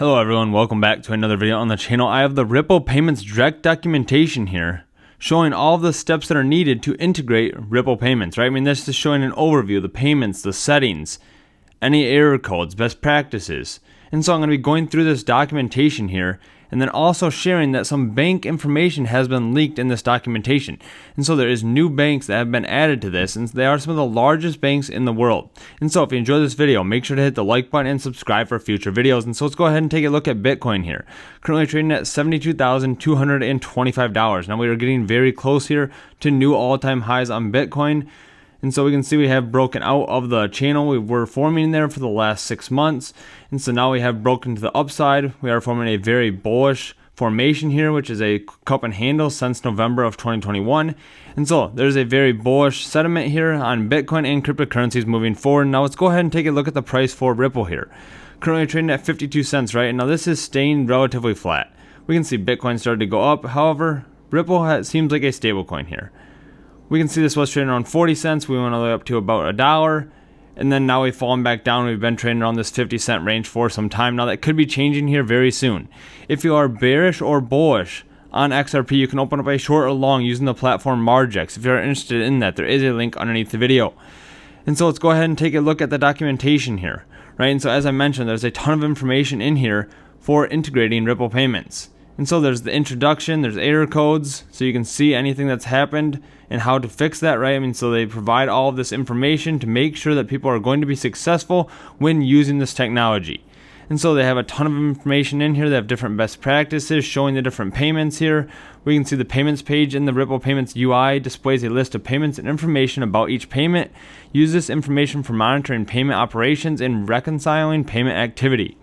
Hello everyone, welcome back to another video on the channel. I have the Ripple Payments Direct documentation here showing all the steps that are needed to integrate Ripple Payments, right? I mean, this is showing an overview of the payments, the settings, any error codes, best practices. And so I'm going to be going through this documentation here and then also sharing that some bank information has been leaked in this documentation. And so there is new banks that have been added to this, and they are some of the largest banks in the world. And so if you enjoyed this video, make sure to hit the like button and subscribe for future videos. And so let's go ahead and take a look at Bitcoin here. Currently trading at $72,225. Now we are getting very close here to new all-time highs on Bitcoin. And so we can see we have broken out of the channel we were forming there for the last 6 months. And so now we have broken to the upside. We are forming a very bullish formation here, which is a cup and handle since November of 2021. And so there's a very bullish sentiment here on Bitcoin and cryptocurrencies moving forward. Now let's go ahead and take a look at the price for Ripple here. Currently trading at 52 cents, right? Now this is staying relatively flat. We can see Bitcoin started to go up. However, Ripple seems like a stable coin here. We can see this was trading around 40 cents. We went all the way up to about $1. And then now we've fallen back down. We've been trading around this 50-cent range for some time. Now that could be changing here very soon. If you are bearish or bullish on XRP, you can open up a short or long using the platform Margex. If you're interested in that, there is a link underneath the video. And so let's go ahead and take a look at the documentation here, right? And so as I mentioned, there's a ton of information in here for integrating Ripple payments. And so there's the introduction, there's error codes, so you can see anything that's happened and how to fix that, right? I mean, so they provide all of this information to make sure that people are going to be successful when using this technology. And so they have a ton of information in here. They have different best practices showing the different payments here. We can see the payments page in the Ripple Payments UI displays a list of payments and information about each payment. Use this information for monitoring payment operations and reconciling payment activity.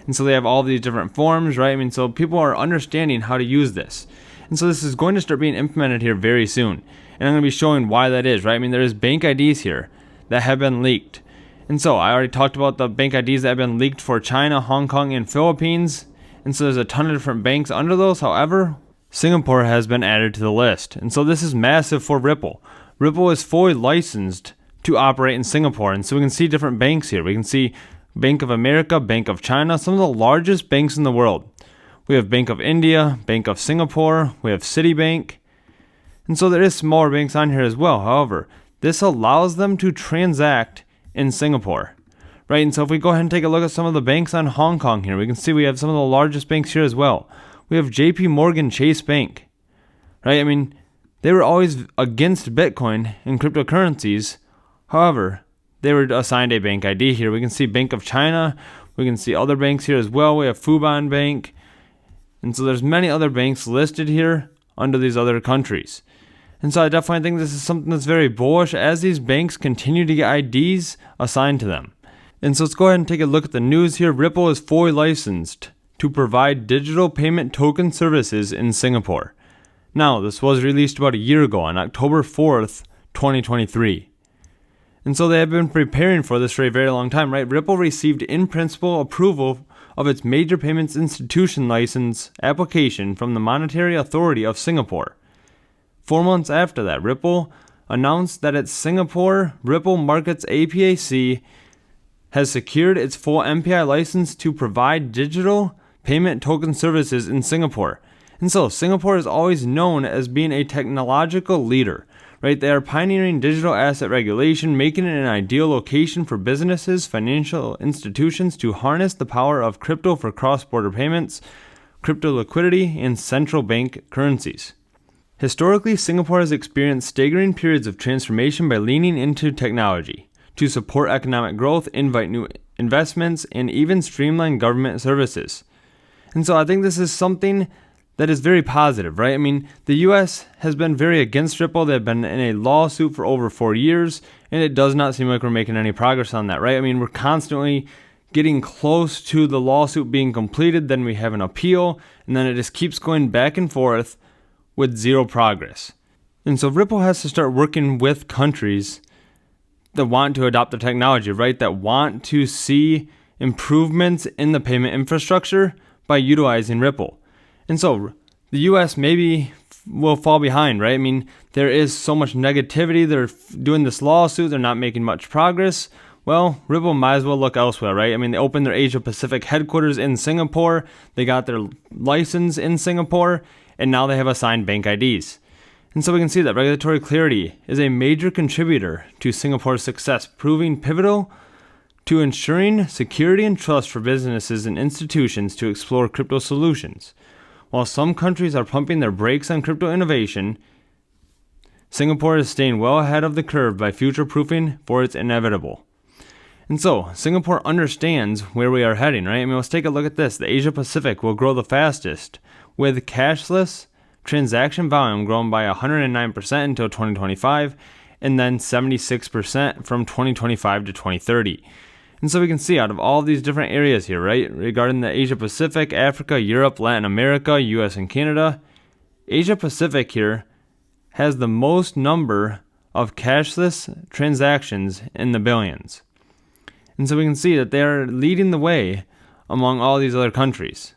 And so they have all these different forms, right? I mean, so people are understanding how to use this. And so this is going to start being implemented here very soon. And I'm going to be showing why that is, right? I mean, there is bank IDs here that have been leaked. And so I already talked about the bank IDs that have been leaked for China, Hong Kong, and Philippines. And so there's a ton of different banks under those. However, Singapore has been added to the list. And so this is massive for Ripple. Ripple is fully licensed to operate in Singapore. And so we can see different banks here. We can see Bank of America, Bank of China, some of the largest banks in the world. We have Bank of India, Bank of Singapore, we have Citibank. And so there is smaller banks on here as well. However, this allows them to transact in Singapore, right? And so if we go ahead and take a look at some of the banks on Hong Kong here, we can see we have some of the largest banks here as well. We have JP Morgan Chase Bank, right? I mean, they were always against Bitcoin and cryptocurrencies. However, they were assigned a bank ID here. We can see Bank of China. We can see other banks here as well. We have Fubon Bank. And so there's many other banks listed here under these other countries. And so I definitely think this is something that's very bullish as these banks continue to get IDs assigned to them. And so let's go ahead and take a look at the news here. Ripple is fully licensed to provide digital payment token services in Singapore. Now, this was released about a year ago on October 4th, 2023. And so they have been preparing for this for a very long time, right? Ripple received in-principle approval of its major payments institution license application from the Monetary Authority of Singapore. 4 months after that, Ripple announced that its Singapore Ripple Markets APAC has secured its full MPI license to provide digital payment token services in Singapore. And so Singapore is always known as being a technological leader. Right, they are pioneering digital asset regulation, making it an ideal location for businesses, financial institutions to harness the power of crypto for cross-border payments, crypto liquidity, and central bank currencies. Historically, Singapore has experienced staggering periods of transformation by leaning into technology to support economic growth, invite new investments, and even streamline government services. And so I think this is something that is very positive, right? I mean, the US has been very against Ripple. They've been in a lawsuit for over 4 years, and it does not seem like we're making any progress on that, right? I mean, we're constantly getting close to the lawsuit being completed, then we have an appeal, and then it just keeps going back and forth with zero progress. And so Ripple has to start working with countries that want to adopt the technology, right? That want to see improvements in the payment infrastructure by utilizing Ripple. And so the US maybe will fall behind, right? I mean, there is so much negativity. They're doing this lawsuit. They're not making much progress. well, Ripple might as well look elsewhere, right? I mean, they opened their Asia Pacific headquarters in Singapore, they got their license in Singapore, and now they have assigned bank IDs. And so we can see that regulatory clarity is a major contributor to Singapore's success, proving pivotal to ensuring security and trust for businesses and institutions to explore crypto solutions. While some countries are pumping their brakes on crypto innovation, Singapore is staying well ahead of the curve by future-proofing for its inevitable. And so, Singapore understands where we are heading, right? I mean, let's take a look at this. The Asia Pacific will grow the fastest, with cashless transaction volume growing by 109% until 2025, and then 76% from 2025 to 2030. And so we can see out of all of these different areas here, right, regarding the Asia Pacific, Africa, Europe, Latin America, US, and Canada, Asia Pacific here has the most number of cashless transactions in the billions. And so we can see that they are leading the way among all these other countries.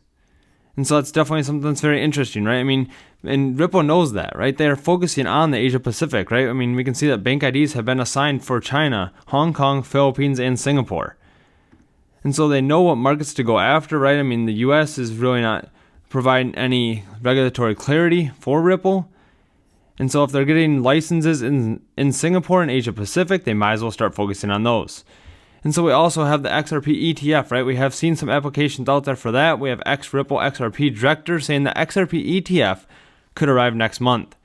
And so that's definitely something that's very interesting, right? I mean, and Ripple knows that, right? They're focusing on the Asia Pacific, right? I mean, we can see that bank IDs have been assigned for China, Hong Kong, Philippines, and Singapore. And so they know what markets to go after, right? I mean, the US is really not providing any regulatory clarity for Ripple. And so if they're getting licenses in Singapore and Asia Pacific, they might as well start focusing on those. And so we also have the XRP ETF, right? We have seen some applications out there for that. We have Ripple XRP director saying the XRP ETF could arrive next month.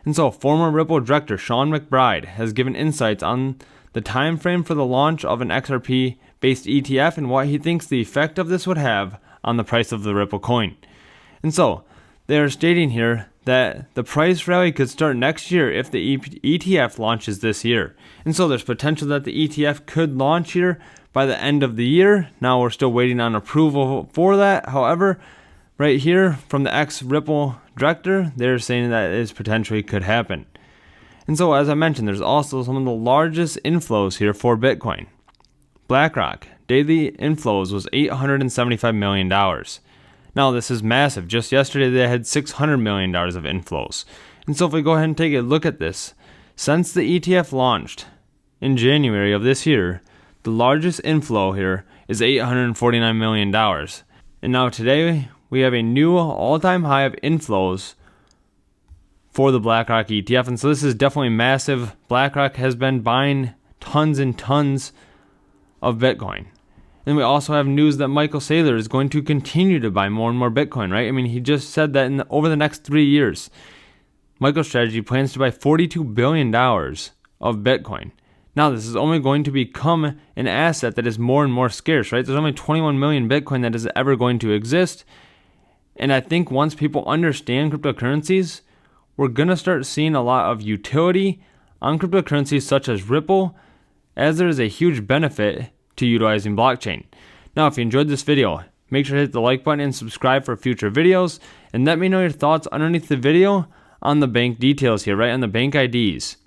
And so former Ripple director Sean McBride has given insights on the time frame for the launch of an XRP-based ETF and what he thinks the effect of this would have on the price of the Ripple coin. And so they are stating here that the price rally could start next year if the ETF launches this year. And so there's potential that the ETF could launch here by the end of the year. Now we're still waiting on approval for that. However, right here from the ex-Ripple director, they're saying that it potentially could happen. And so as I mentioned, there's also some of the largest inflows here for Bitcoin. BlackRock, daily inflows was $875 million. Now, this is massive. Just yesterday, they had $600 million of inflows. And so if we go ahead and take a look at this, since the ETF launched in January of this year, the largest inflow here is $849 million. And now today, we have a new all-time high of inflows for the BlackRock ETF. And so this is definitely massive. BlackRock has been buying tons and tons of Bitcoin. And we also have news that Michael Saylor is going to continue to buy more and more Bitcoin, right? I mean, he just said that over the next 3 years, MicroStrategy plans to buy $42 billion of Bitcoin. Now, this is only going to become an asset that is more and more scarce, right? There's only 21 million Bitcoin that is ever going to exist. And I think once people understand cryptocurrencies, we're going to start seeing a lot of utility on cryptocurrencies such as Ripple, as there is a huge benefit to utilizing blockchain. Now, if you enjoyed this video, make sure to hit the like button and subscribe for future videos, and let me know your thoughts underneath the video on the bank details here, right, on the bank IDs.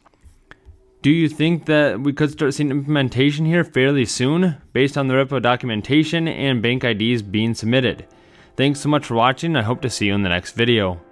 Do you think that we could start seeing implementation here fairly soon based on the Ripple documentation and bank IDs being submitted? Thanks so much for watching. I hope to see you in the next video.